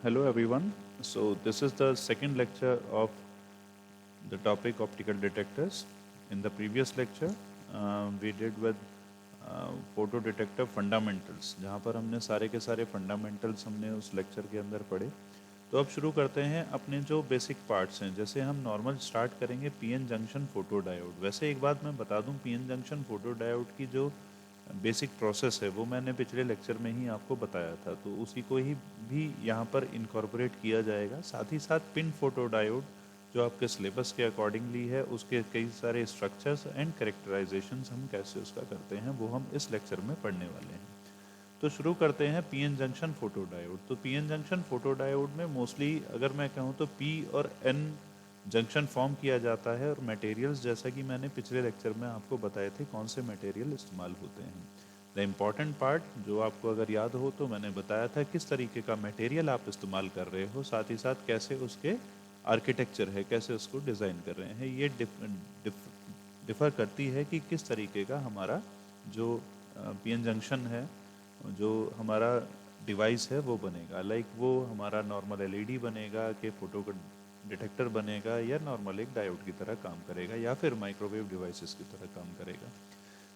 Hello everyone. So this is the second lecture of the topic optical detectors. In the previous lecture, we did with photo detector fundamentals, जहाँ पर हमने सारे के सारे fundamentals हमने उस लेक्चर के अंदर पढ़े। तो अब शुरू करते हैं अपने जो बेसिक पार्ट्स हैं। जैसे हम नॉर्मल स्टार्ट करेंगे पीएन जंक्शन फोटो डायोड। वैसे एक बात मैं बता दूं, पीएन जंक्शन फोटो डायोड की जो बेसिक प्रोसेस है वो मैंने पिछले लेक्चर में ही आपको बताया था, तो उसी को ही भी यहाँ पर इनकॉर्पोरेट किया जाएगा। साथ ही साथ पिन फोटो डायोड जो आपके सिलेबस के अकॉर्डिंगली है, उसके कई सारे स्ट्रक्चर्स एंड कैरेक्टराइजेशंस हम कैसे उसका करते हैं वो हम इस लेक्चर में पढ़ने वाले हैं। तो शुरू करते हैं पीएन जंक्शन फोटो डायोड। तो पीएन जंक्शन फोटो डायोड में मोस्टली अगर मैं कहूँ तो पी और एन जंक्शन फॉर्म किया जाता है, और मटेरियल्स जैसा कि मैंने पिछले लेक्चर में आपको बताए थे कौन से मटेरियल इस्तेमाल होते हैं। द इम्पॉर्टेंट पार्ट जो आपको अगर याद हो तो मैंने बताया था किस तरीके का मटेरियल आप इस्तेमाल कर रहे हो, साथ ही साथ कैसे उसके आर्किटेक्चर है, कैसे उसको डिज़ाइन कर रहे हैं। ये डिफ़र करती है कि किस तरीके का हमारा जो पीएन जंक्शन है, जो हमारा डिवाइस है वो बनेगा। लाइक वो हमारा नॉर्मल एलईडी बनेगा कि फोटो का डिटेक्टर बनेगा, या नॉर्मल एक डायोड की तरह काम करेगा, या फिर माइक्रोवेव डिवाइसेस की तरह काम करेगा।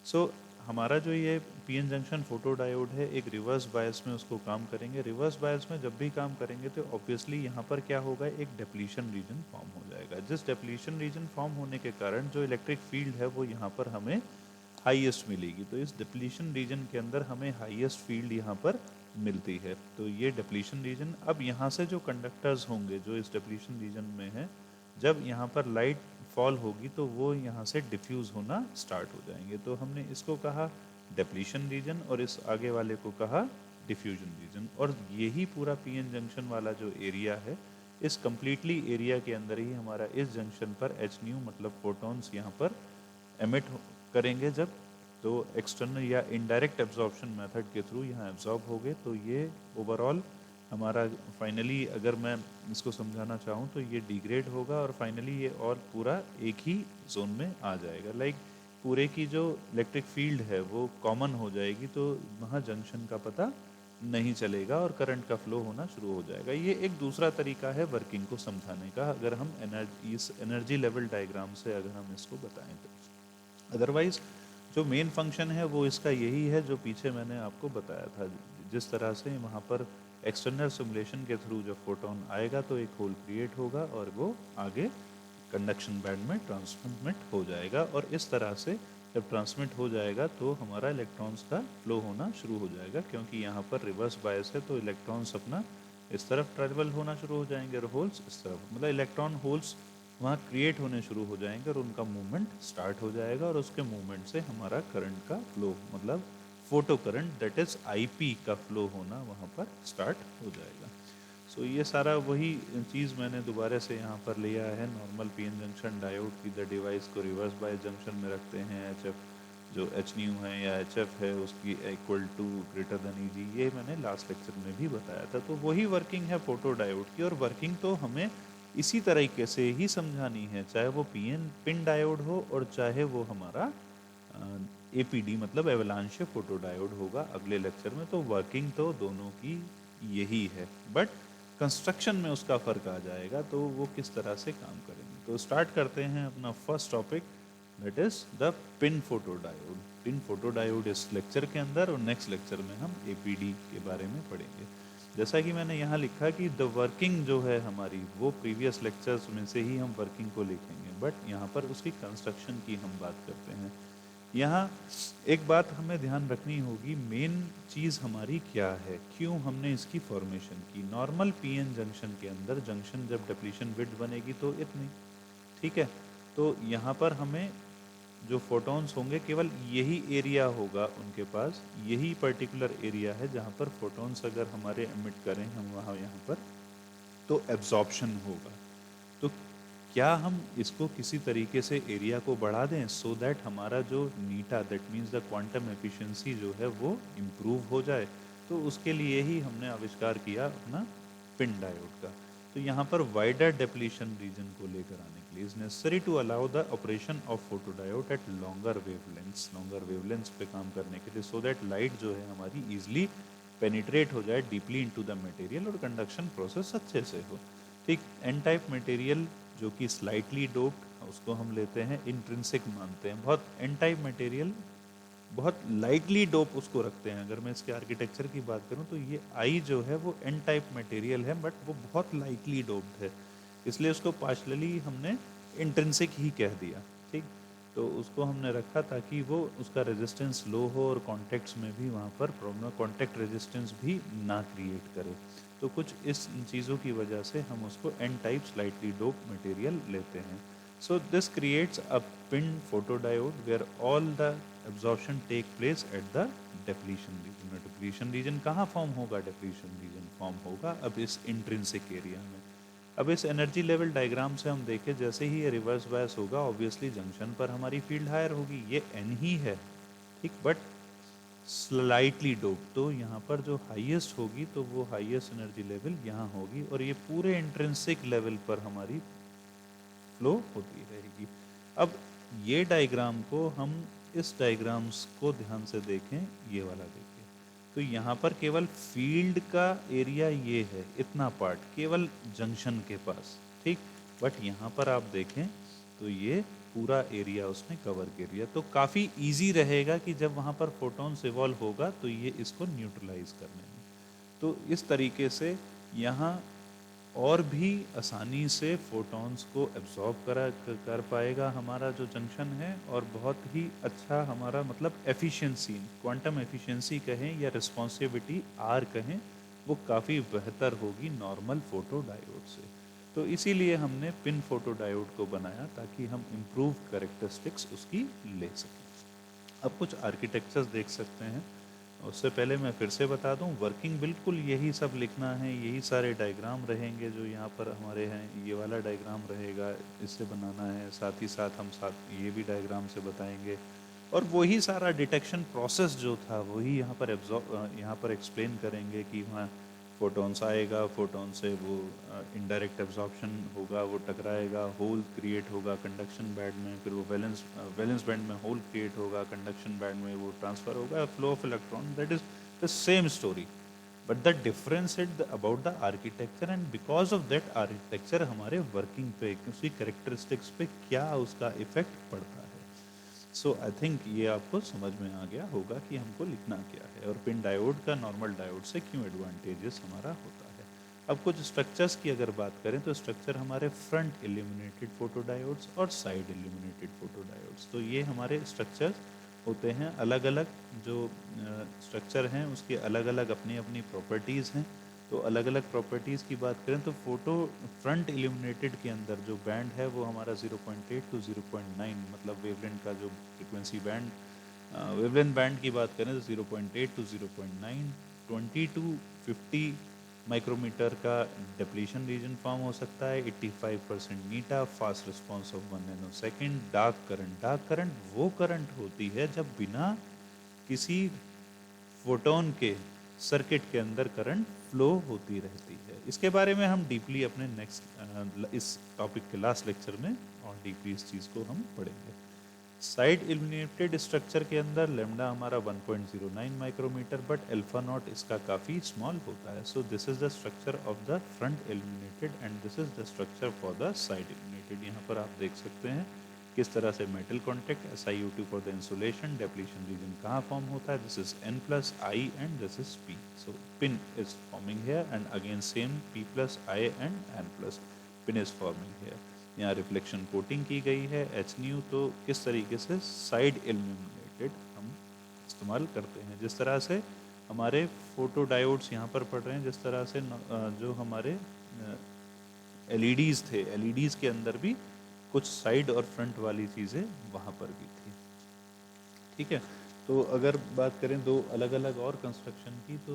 सो हमारा जो ये पीएन जंक्शन फोटो डायोड है, एक रिवर्स बायस में उसको काम करेंगे। रिवर्स बायस में जब भी काम करेंगे तो ऑब्वियसली यहाँ पर क्या होगा, एक डिप्लीशन रीजन फॉर्म हो जाएगा। जिस डिप्लीशन रीजन फॉर्म होने के कारण जो इलेक्ट्रिक फील्ड है वो यहाँ पर हमें हाईएस्ट मिलेगी। तो इस डिप्लीशन रीजन के अंदर हमें हाईएस्ट फील्ड यहाँ पर मिलती है। तो ये डिप्लीशन रीजन, अब यहाँ से जो कंडक्टर्स होंगे जो इस डिप्लीशन रीजन में है, जब यहाँ पर लाइट फॉल होगी तो वो यहाँ से डिफ्यूज़ होना स्टार्ट हो जाएंगे। तो हमने इसको कहा डिप्लीशन रीजन और इस आगे वाले को कहा डिफ्यूजन रीजन। और यही पूरा पीएन जंक्शन वाला जो एरिया है, इस कम्प्लीटली एरिया के अंदर ही हमारा इस जंक्शन पर एच न्यू मतलब फोटॉन्स यहाँ पर एमिट करेंगे। जब तो एक्सटर्नल या इनडायरेक्ट एब्जॉर्प्शन मेथड के थ्रू यहाँ एब्जॉर्ब हो गए, तो ये ओवरऑल हमारा फाइनली अगर मैं इसको समझाना चाहूँ तो ये डिग्रेड होगा और फाइनली ये और पूरा एक ही जोन में आ जाएगा। लाइक पूरे की जो इलेक्ट्रिक फील्ड है वो कॉमन हो जाएगी, तो वहाँ जंक्शन का पता नहीं चलेगा और करंट का फ्लो होना शुरू हो जाएगा। ये एक दूसरा तरीका है वर्किंग को समझाने का, अगर हम इस एनर्जी लेवल डायग्राम से अगर हम इसको बताएं तो। अदरवाइज जो मेन फंक्शन है वो इसका यही है जो पीछे मैंने आपको बताया था। जिस तरह से वहाँ पर एक्सटर्नल सिमुलेशन के थ्रू जब फोटोन आएगा तो एक होल क्रिएट होगा और वो आगे कंडक्शन बैंड में ट्रांसमिट हो जाएगा, और इस तरह से जब ट्रांसमिट हो जाएगा तो हमारा इलेक्ट्रॉन्स का फ्लो होना शुरू हो जाएगा। क्योंकि यहाँ पर रिवर्स बायस है तो इलेक्ट्रॉन्स अपना इस तरफ ट्रैवल होना शुरू हो जाएंगे और होल्स इस तरफ, मतलब इलेक्ट्रॉन होल्स वहाँ क्रिएट होने शुरू हो जाएंगे और उनका मूवमेंट स्टार्ट हो जाएगा। और उसके मूवमेंट से हमारा करंट का फ्लो मतलब photo current that is IP का फ्लो होना वहाँ पर स्टार्ट हो जाएगा। सो ये सारा वही चीज़ मैंने दोबारा से यहाँ पर लिया है। नॉर्मल पीएन जंक्शन डायोड की द डिवाइस को रिवर्स बायस जंक्शन में रखते हैं। एच एफ जो एच न्यू है या एच एफ है उसकी इक्वल टू ग्रेटर देन ई जी, ये मैंने लास्ट लेक्चर में भी बताया था। तो वही वर्किंग है फोटो डायोड की, और वर्किंग तो हमें इसी तरीके से ही समझानी है, चाहे वो पीएन पिन डायोड हो और चाहे वो हमारा एपीडी मतलब एवलांश फोटो डायोड होगा अगले लेक्चर में। तो वर्किंग तो दोनों की यही है, बट कंस्ट्रक्शन में उसका फ़र्क आ जाएगा, तो वो किस तरह से काम करेंगे। तो स्टार्ट करते हैं अपना first topic, that is the pin photo diode. Pin photo diode इस लेक्चर के अंदर, और नेक्स्ट लेक्चर में हम एपीडी के बारे में पढ़ेंगे। जैसा कि मैंने यहाँ लिखा कि द वर्किंग जो है हमारी वो प्रीवियस लेक्चर्स में से ही हम वर्किंग को लिखेंगे, बट यहाँ पर उसकी कंस्ट्रक्शन की हम बात करते हैं। यहाँ एक बात हमें ध्यान रखनी होगी, मेन चीज़ हमारी क्या है, क्यों हमने इसकी फॉर्मेशन की। नॉर्मल पीएन जंक्शन के अंदर जंक्शन जब डिप्लीशन विड्थ बनेगी तो इतनी, ठीक है। तो यहाँ पर हमें जो फोटॉन्स होंगे केवल यही एरिया होगा उनके पास, यही पर्टिकुलर एरिया है जहाँ पर फोटॉन्स अगर हमारे एमिट करें हम वहाँ यहाँ पर तो एब्जॉर्प्शन होगा। तो क्या हम इसको किसी तरीके से एरिया को बढ़ा दें सो दैट हमारा जो नीटा that means the quantum efficiency जो है वो इम्प्रूव हो जाए। तो उसके लिए ही हमने आविष्कार किया अपना पिन डायोड का। तो यहाँ पर वाइडर डिप्लीशन रीजन को लेकर आने के लिए is necessary to allow the operation of photodiode at longer wavelengths, longer wavelengths पे काम करने के लिए, सो दैट लाइट जो है हमारी ईजिली पेनिट्रेट हो जाए डीपली इनटू द मटेरियल और कंडक्शन प्रोसेस अच्छे से हो। ठीक, एन टाइप मटेरियल जो कि स्लाइटली डोप्ड, उसको हम लेते हैं इंट्रिंसिक मानते हैं। बहुत एन टाइप मटेरियल बहुत लाइटली डोप उसको रखते हैं। अगर मैं इसके आर्किटेक्चर की बात करूं तो ये आई जो है वो एन टाइप मटेरियल है, बट वो बहुत लाइटली डोप्ड है, इसलिए उसको पार्शली हमने इंट्रिंसिक ही कह दिया। ठीक, तो उसको हमने रखा ताकि वो उसका रेजिस्टेंस लो हो और कॉन्टेक्ट्स में भी वहाँ पर प्रॉब्लम, कॉन्टेक्ट रेजिस्टेंस भी ना क्रिएट करे। तो कुछ इस चीज़ों की वजह से हम उसको N type slightly dope material लेते हैं। So this creates a pinned photodiode where all the absorption take place at the depletion region। और depletion region कहाँ फॉर्म होगा? depletion region फॉर्म होगा अब इस इंट्रिंसिक एरिया में। अब इस एनर्जी लेवल डायग्राम से हम देखें, जैसे ही ये रिवर्स बायस होगा ऑब्वियसली जंक्शन पर हमारी फील्ड हायर होगी, ये एन ही है, ठीक, बट स्लाइटली डोप। तो यहाँ पर जो हाईएस्ट होगी तो वो हाईएस्ट एनर्जी लेवल यहाँ होगी और ये पूरे इंट्रिंसिक लेवल पर हमारी फ्लो होती रहेगी। अब ये डायग्राम को हम इस डायग्राम्स को ध्यान से देखें, ये वाला देखें, तो यहाँ पर केवल फील्ड का एरिया ये है, इतना पार्ट केवल जंक्शन के पास, ठीक, बट यहाँ पर आप देखें तो ये पूरा एरिया उसने कवर कर लिया। तो काफ़ी इजी रहेगा कि जब वहाँ पर फोटॉन्स इवॉल्व होगा तो ये इसको न्यूट्रलाइज करने में। तो इस तरीके से यहाँ और भी आसानी से फोटॉन्स को एब्जॉर्ब कर पाएगा हमारा जो जंक्शन है, और बहुत ही अच्छा हमारा मतलब एफिशिएंसी, क्वांटम एफिशिएंसी कहें या रिस्पॉन्सिविटी आर कहें, वो काफ़ी बेहतर होगी नॉर्मल फोटो डायोड से। तो इसीलिए हमने पिन फोटो डायोड को बनाया ताकि हम इम्प्रूव कैरेक्टरिस्टिक्स उसकी ले सकें। अब कुछ आर्किटेक्चर्स देख सकते हैं। उससे पहले मैं फिर से बता दूं, वर्किंग बिल्कुल यही सब लिखना है, यही सारे डायग्राम रहेंगे जो यहाँ पर हमारे हैं। ये वाला डायग्राम रहेगा, इससे बनाना है, साथ ही साथ हम ये भी डायग्राम से बताएंगे, और वही सारा डिटेक्शन प्रोसेस जो था वही यहाँ पर एक्सप्लेन करेंगे कि वहाँ फोटॉन्स आएगा, फोटॉन से वो इनडायरेक्ट एब्जॉर्प्शन होगा, वो टकराएगा, होल क्रिएट होगा कंडक्शन बैंड में, फिर वो वैलेंस बैंड में होल क्रिएट होगा, कंडक्शन बैंड में वो ट्रांसफर होगा, flow of electron. That is the same story, but the difference is about the architecture, and because of that architecture हमारे वर्किंग पे, उसकी कैरेक्टरिस्टिक्स पे क्या उसका इफेक्ट पड़ता है। सो आई थिंक ये आपको समझ में आ गया होगा कि हमको लिखना क्या है और पिन डायोड का नॉर्मल डायोड से क्यों एडवांटेजेस हमारा होता है। अब कुछ स्ट्रक्चर्स की अगर बात करें तो स्ट्रक्चर हमारे फ्रंट इल्यूमिनेटेड फोटो डायोड्स और साइड इल्यूमिनेटेड फोटो डायोड्स, तो ये हमारे स्ट्रक्चर्स होते हैं। अलग अलग जो स्ट्रक्चर हैं उसकी अलग अलग अपनी अपनी प्रॉपर्टीज़ हैं। तो अलग अलग प्रॉपर्टीज़ की बात करें तो फोटो फ्रंट इल्यूमिनेटेड के अंदर जो बैंड है वो हमारा 0.8 टू 0.9, मतलब वेवलेंथ का जो फ्रिक्वेंसी बैंड, वेवलेंथ बैंड की बात करें तो 0.8 टू 0.9, 20 टू 50 माइक्रोमीटर का डिप्लीशन रीजन फॉर्म हो सकता है, 85% मीटा, fast response of 1 nanosecond. Dark current वो करंट होती है जब बिना किसी फोटोन के सर्किट के अंदर करंट फ्लो होती रहती है। इसके बारे में हम डीपली अपने नेक्स्ट इस टॉपिक के लास्ट लेक्चर में और डीपली इस चीज़ को हम पढ़ेंगे। साइड इल्यूमिनेटेड स्ट्रक्चर के अंदर लेमडा हमारा 1.09 माइक्रोमीटर, बट अल्फा नॉट इसका काफ़ी स्मॉल होता है। So this is the structure of the front illuminated and this is the structure for the side illuminated. यहाँ पर आप देख सकते हैं किस तरह से metal contact, SiO2 for the insulation, depletion region कहाँ फॉर्म होता है, this is N plus I and this is P। So PIN is forming here and again same P plus I and N plus, PIN is forming hair. यहाँ reflection coating की गई है H new. तो किस तरीके से side illuminated हम इस्तेमाल करते हैं, जिस तरह से हमारे फोटो डायोड्स यहाँ पर पढ़ रहे हैं, जिस तरह से जो हमारे LEDs थे, LEDs के अंदर भी कुछ साइड और फ्रंट वाली चीज़ें वहाँ पर भी थी। ठीक है, तो अगर बात करें दो अलग अलग और कंस्ट्रक्शन की, तो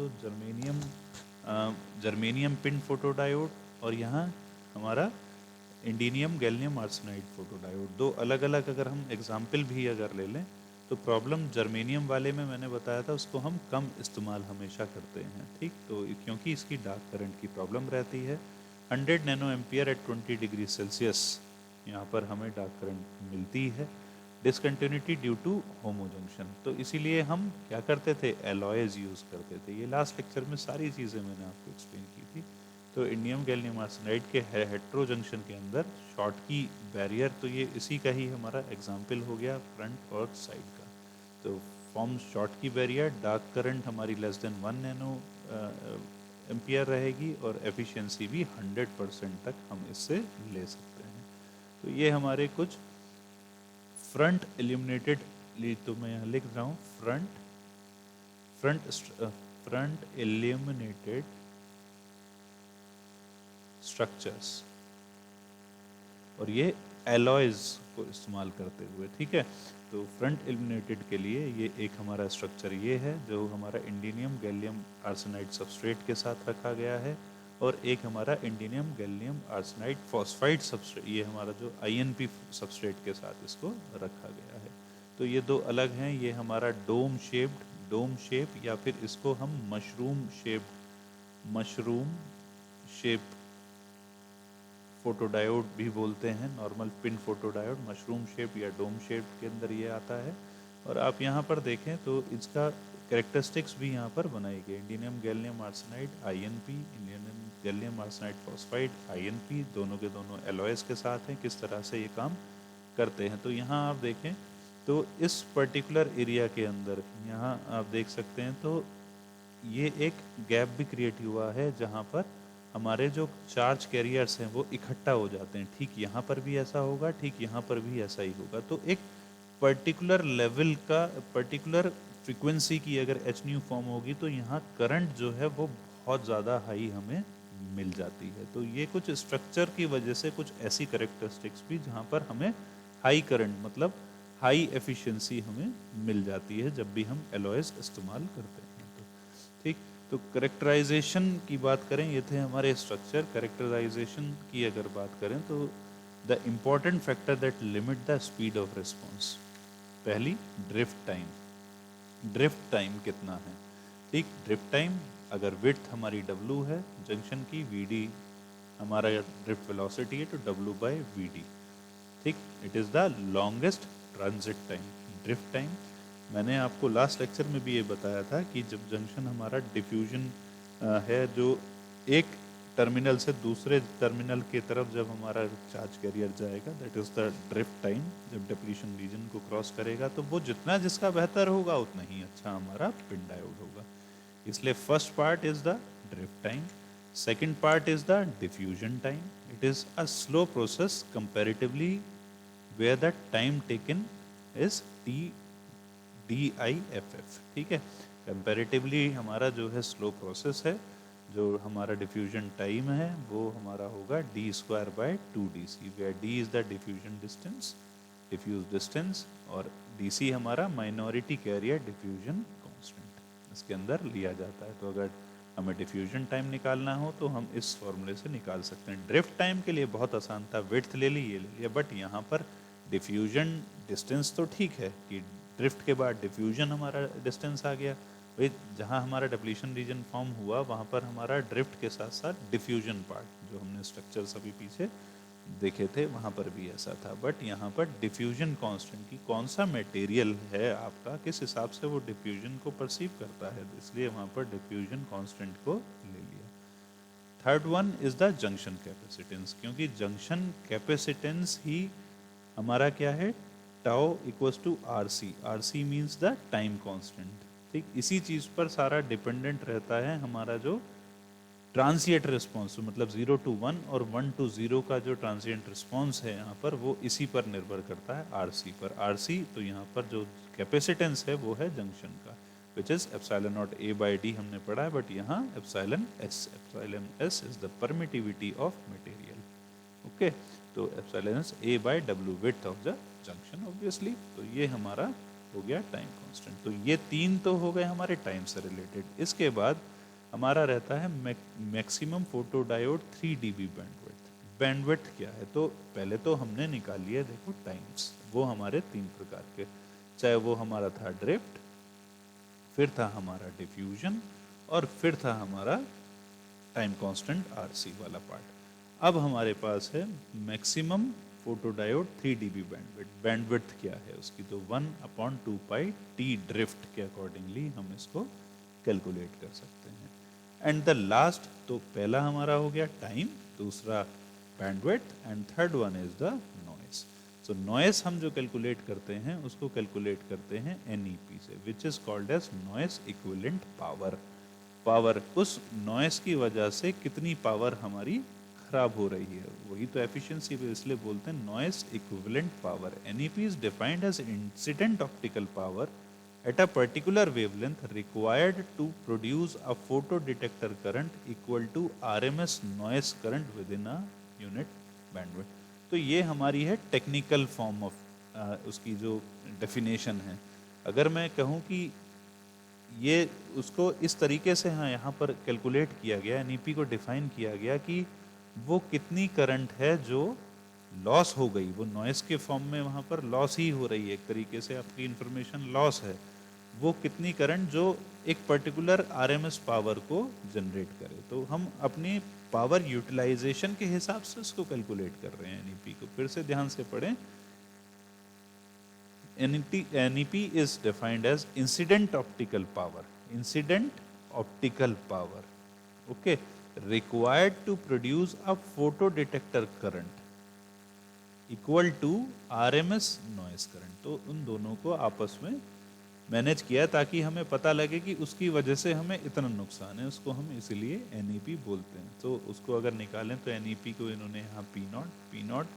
जर्मेनियम पिन फोटो डायोड और यहाँ हमारा इंडिनियम गैलियम आर्सेनाइड फोटो डायोड, दो अलग अलग अगर हम एग्जाम्पल भी अगर ले लें तो प्रॉब्लम जर्मेनियम वाले में मैंने बताया था उसको हम कम इस्तेमाल हमेशा करते हैं। ठीक, तो क्योंकि इसकी डार्क करंट की प्रॉब्लम रहती है। 100 nanoampere at 20 degree Celsius यहाँ पर हमें डार्क करंट मिलती है। Discontinuity due to homojunction. तो इसीलिए हम क्या करते थे, एलॉयज यूज़ करते थे। ये लास्ट लेक्चर में सारी चीज़ें मैंने आपको एक्सप्लेन की थी। तो इंडियम गैलियम आर्सेनाइड के हेट्रो जंक्शन के अंदर शॉटकी बैरियर, तो ये इसी का ही हमारा एग्जाम्पल हो गया फ्रंट और साइड का। तो form Schottky barrier, dark current हमारी लेस देन 1 नैनो एम्पियर रहेगी और एफिशिएंसी भी 100% तक हम इससे ले सकते हैं। तो ये हमारे कुछ फ्रंट इल्यूमिनेटेड, तो मैं यहाँ लिख रहा हूँ फ्रंट इल्यूमिनेटेड स्ट्रक्चर्स, और ये एलॉयज को इस्तेमाल करते हुए, ठीक है। तो फ्रंट इल्यूमिनेटेड के लिए ये एक हमारा स्ट्रक्चर ये है जो हमारा इंडियम गैलियम आर्सेनाइड सबस्ट्रेट के साथ रखा गया है, और एक हमारा indium gallium arsenide phosphide substrate, ये हमारा जो आईएनपी सबस्ट्रेट के साथ इसको रखा गया है। तो ये दो अलग हैं। ये हमारा डोम शेप, या फिर इसको हम मशरूम शेप फोटोडायोड भी बोलते हैं। Normal pin photodiode mushroom shape या डोम शेप के अंदर ये आता है। और आप यहाँ पर देखें तो इसका कैरेक्टरिस्टिक्स भी यहाँ पर बनाई गई। Indium gallium arsenide INP, indium gallium arsenide phosphide INP, दोनों के दोनों एलॉयज के साथ हैं। किस तरह से ये काम करते हैं, तो यहाँ आप देखें तो इस पर्टिकुलर एरिया के अंदर यहाँ आप देख सकते हैं, तो ये एक गैप भी क्रिएट हुआ है जहाँ पर हमारे जो चार्ज कैरियर्स हैं वो इकट्ठा हो जाते हैं। ठीक यहाँ पर भी ऐसा होगा, ठीक यहाँ पर भी ऐसा ही होगा। तो एक पर्टिकुलर लेवल का, पर्टिकुलर फ्रीक्वेंसी की अगर एच न्यू फॉर्म होगी तो यहाँ करंट जो है वो बहुत ज़्यादा हाई हमें मिल जाती है। तो ये कुछ स्ट्रक्चर की वजह से कुछ ऐसी करेक्टरिस्टिक्स भी जहाँ पर हमें हाई करंट मतलब हाई एफिशिएंसी हमें मिल जाती है जब भी हम एलॉयज इस्तेमाल करते हैं। तो ठीक, तो करेक्टराइजेशन की बात करें, ये थे हमारे स्ट्रक्चर। करेक्टराइजेशन की अगर बात करें तो the important factor that limit the speed of response, पहली ड्रिफ्ट टाइम कितना है। ठीक, ड्रिफ्ट टाइम अगर विड्थ हमारी w है जंक्शन की, vd हमारा ड्रिफ्ट वेलोसिटी है, तो w बाय vd। ठीक, it is the longest transit time. Drift time मैंने आपको लास्ट लेक्चर में भी ये बताया था कि जब जंक्शन हमारा डिफ्यूजन है, जो एक टर्मिनल से दूसरे टर्मिनल की तरफ जब हमारा चार्ज कैरियर जाएगा, that is the drift time. जब डिप्लीशन रीजन को क्रॉस करेगा तो वो जितना जिसका बेहतर होगा उतना ही अच्छा हमारा पिन डायोड होगा। इसलिए first part is the drift time, second part is the diffusion time. It is a slow process comparatively where the time taken is DIFF। ठीक है, कंपेरेटिवली हमारा जो है स्लो प्रोसेस है, जो हमारा डिफ्यूजन टाइम है वो हमारा होगा d² by 2dc, where d is the diffusion distance, diffuse distance, और dc हमारा माइनॉरिटी कैरियर डिफ्यूजन कांस्टेंट इसके अंदर लिया जाता है। तो अगर हमें डिफ्यूजन टाइम निकालना हो तो हम इस फॉर्मूले से निकाल सकते हैं। ड्रिफ्ट टाइम के लिए बहुत आसान था, विड्थ ले ली, ये ले लिया, बट यहाँ पर डिफ्यूजन डिस्टेंस तो ठीक है कि ड्रिफ्ट के बाद डिफ्यूजन हमारा डिस्टेंस आ गया, भाई जहाँ हमारा डिप्लीशन रीजन फॉर्म हुआ वहाँ पर हमारा ड्रिफ्ट के साथ साथ डिफ्यूजन पार्ट, जो हमने स्ट्रक्चर्स अभी पीछे देखे थे वहाँ पर भी ऐसा था। बट यहाँ पर डिफ्यूजन कांस्टेंट की कौन सा मटेरियल है आपका, किस हिसाब से वो डिफ्यूजन को परसीव करता है, इसलिए वहाँ पर डिफ्यूजन कांस्टेंट को ले लिया। Third one is the junction capacitance, क्योंकि जंक्शन कैपेसिटेंस ही हमारा क्या है, tau equals to RC. RC means the time constant. ठीक, इसी चीज़ पर सारा डिपेंडेंट रहता है हमारा जो ट्रांसिएंट रिस्पॉन्स, मतलब 0 to 1 और 1 to 0 का जो ट्रांसिएंट रिस्पॉन्स है यहाँ पर, वो इसी पर निर्भर करता है, आरसी पर। आरसी तो यहाँ पर जो कैपेसिटेंस है वो है जंक्शन का, which is epsilon naught A by D हमने पढ़ा है, बट यहाँ epsilon S is the permittivity of material. Okay, तो epsilon S A by W width of the junction obviously. तो ये हमारा हो गया टाइम कांस्टेंट। तो ये तीन तो हो गए हमारे टाइम से रिलेटेड। इसके बाद हमारा रहता है maximum photodiode 3 dB bandwidth. Bandwidth क्या है, तो पहले तो हमने निकाल लिया, देखो टाइम्स, वो हमारे तीन प्रकार के, चाहे वो हमारा था ड्रिफ्ट, फिर था हमारा डिफ्यूजन, और फिर था हमारा टाइम कांस्टेंट आरसी वाला पार्ट। अब हमारे पास है maximum photo diode 3 dB bandwidth क्या है उसकी, तो 1/2 पाई टी ड्रिफ्ट के अकॉर्डिंगली हम इसको कैलकुलेट कर सकते हैं। एंड द लास्ट, तो पहला हमारा हो गया टाइम, दूसरा bandwidth, and third one is the noise. So noise हम जो कैलकुलेट करते हैं उसको कैलकुलेट करते हैं NEP से, which is called as noise equivalent power. Power, उस नॉइस की वजह से कितनी पावर हमारी खराब हो रही है, वही तो एफिशिएंसी पे, इसलिए बोलते हैं noise equivalent power. NEP is defined as incident optical power at a particular wavelength required to produce a photo detector current equal to RMS noise current within a unit bandwidth। तो ये हमारी है technical form of उसकी जो definition है। अगर मैं कहूँ कि ये उसको इस तरीके से, हाँ, यहाँ पर कैलकुलेट किया गया, NEP को डिफाइन किया गया कि वो कितनी करंट है जो लॉस हो गई, वो नॉइस के फॉर्म में वहाँ पर लॉस ही हो रही है, एक तरीके से आपकी इंफॉर्मेशन लॉस है, वो कितनी करंट जो एक पर्टिकुलर RMS पावर को जनरेट करे। तो हम अपनी पावर यूटिलाइजेशन के हिसाब से उसको कैलकुलेट कर रहे हैं NEP को। फिर से ध्यान से पढ़ें, NEP is defined as incident optical power, incident optical power, okay, required to produce a photodetector current equal to RMS noise current। तो उन दोनों को आपस में मैनेज किया ताकि हमें पता लगे कि उसकी वजह से हमें इतना नुकसान है, उसको हम इसीलिए NEP बोलते हैं। तो उसको अगर निकालें तो NEP को इन्होंने यहाँ P naught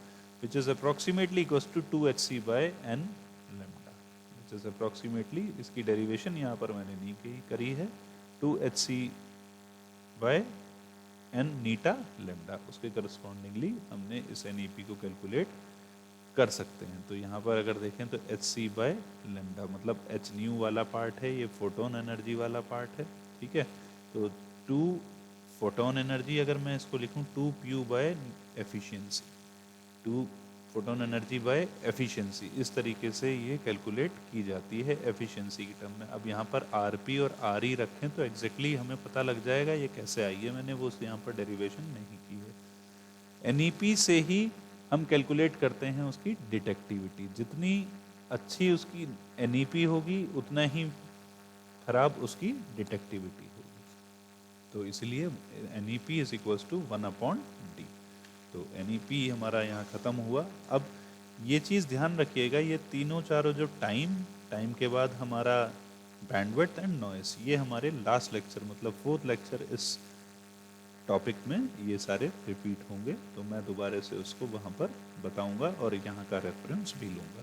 which is approximately equals to 2hc by n lambda, which is approximately, इसकी डेरिवेशन यहाँ पर मैंने नहीं करी है, 2hc by n eta lambda, उसके करस्पॉन्डिंगली हमने इस NEP को कैलकुलेट कर सकते हैं। तो यहाँ पर अगर देखें तो hc बाय लैम्डा, मतलब h न्यू वाला पार्ट है, ये फोटोन एनर्जी वाला पार्ट है, ठीक है। तो 2 फोटोन एनर्जी, अगर मैं इसको लिखूं 2 PU by efficiency, 2 photon energy by efficiency, इस तरीके से ये कैलकुलेट की जाती है एफिशिएंसी की टर्म में। अब यहाँ पर RP और RE रखें तो एग्जैक्टली हमें पता लग जाएगा ये कैसे आई है, मैंने वो यहाँ पर डेरिवेशन नहीं की है। NEP से ही हम कैलकुलेट करते हैं उसकी डिटेक्टिविटी, जितनी अच्छी उसकी NEP होगी उतना ही खराब उसकी डिटेक्टिविटी होगी। तो इसलिए NEP is equals to 1/d। तो NEP हमारा यहाँ ख़त्म हुआ। अब ये चीज़ ध्यान रखिएगा, ये तीनों चारों जो टाइम के बाद हमारा बैंडविड्थ एंड नॉइस, ये हमारे लास्ट लेक्चर, मतलब 4th लेक्चर इस टॉपिक में ये सारे रिपीट होंगे। तो मैं दोबारा से उसको वहाँ पर बताऊंगा और यहाँ का रेफरेंस भी लूँगा।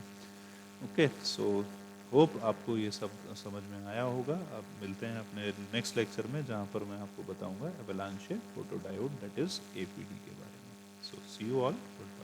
ओके, सो होप आपको ये सब समझ में आया होगा। अब मिलते हैं अपने नेक्स्ट लेक्चर में, जहाँ पर मैं आपको बताऊंगा एवलांचे फोटोडायोड, दैट इज APD के बारे में। सो सी यू ऑल, गुड बाय।